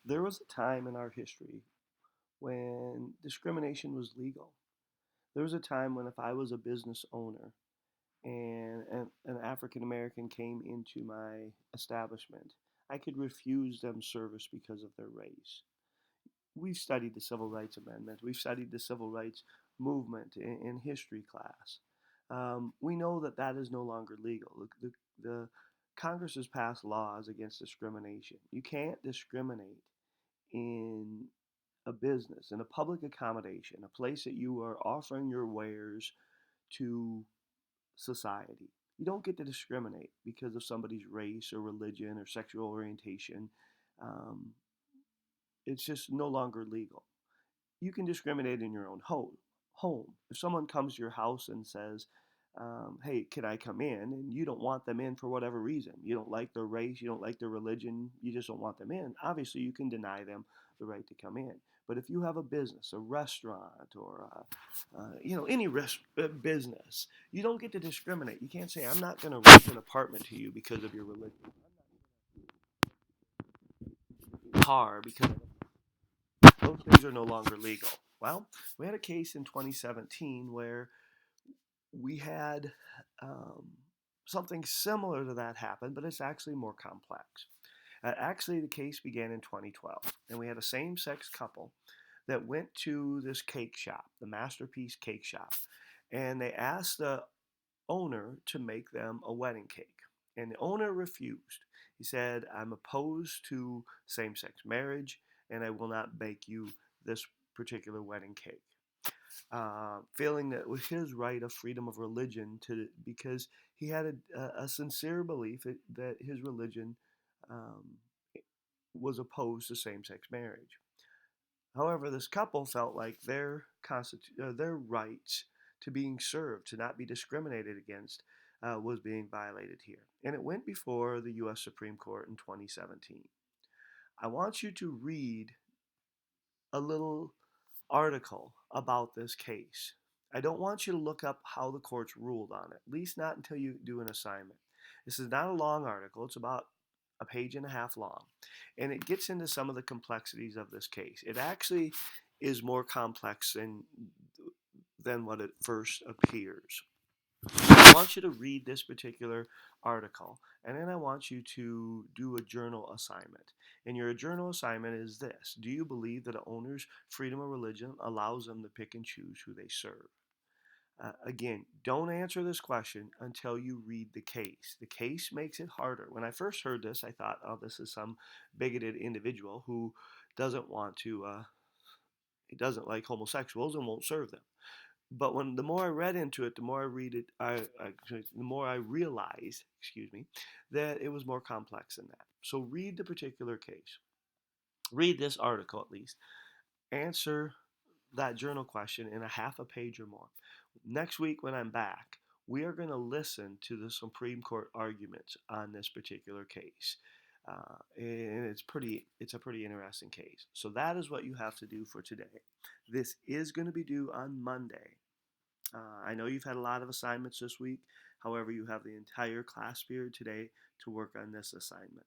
There was a time in our history when discrimination was legal. There was a time when if I was a business owner and an African American came into my establishment, I could refuse them service because of their race. We've studied the Civil Rights Amendment. We've studied the Civil Rights Movement in history class. We know that that is no longer legal. The Congress has passed laws against discrimination. You can't discriminate in a business, in a public accommodation, a place that you are offering your wares to society. You don't get to discriminate because of somebody's race or religion or sexual orientation. Um, it's just no longer legal. You can discriminate in your own home. If someone comes to your house and says, hey, can I come in? And you don't want them in for whatever reason. You don't like their race, you don't like their religion, you just don't want them in. Obviously, you can deny them the right to come in. But if you have a business, a restaurant, or any business, you don't get to discriminate. You can't say, I'm not going to rent an apartment to you because of your religion. Car because those things are no longer legal. Well, we had a case in 2017 where we had um, something similar to that happen, but it's actually more complex. Actually, the case began in 2012, and we had a same sex couple that went to this cake shop, the Masterpiece Cake Shop, and they asked the owner to make them a wedding cake. And the owner refused. He said, I'm opposed to same sex marriage, and I will not bake you this particular wedding cake. Feeling that it was his right of freedom of religion to because he had a sincere belief that his religion um, was opposed to same-sex marriage. However, this couple felt like their rights to being served, to not be discriminated against, was being violated here, and it went before the U.S. Supreme Court in 2017. I want you to read a little article about this case. I don't want you to look up how the courts ruled on it, at least not until you do an assignment. This is not a long article, it's about a page and a half long, and it gets into some of the complexities of this case. It actually is more complex than what it first appears. I want you to read this particular article, and then I want you to do a journal assignment. And your journal assignment is this: do you believe that an owner's freedom of religion allows them to pick and choose who they serve? Again, don't answer this question until you read the case. The case makes it harder. When I first heard this, I thought, oh, this is some bigoted individual who doesn't want to, he doesn't like homosexuals and won't serve them. But when the more I read into it, the more I read it, the more I realized, excuse me, that it was more complex than that. So read the particular case. Read this article at least. Answer that journal question in a half a page or more. Next week when I'm back, we are going to listen to the Supreme Court arguments on this particular case. And it's a pretty interesting case. So that is what you have to do for today. This is going to be due on Monday. I know you've had a lot of assignments this week. However, you have the entire class period today to work on this assignment.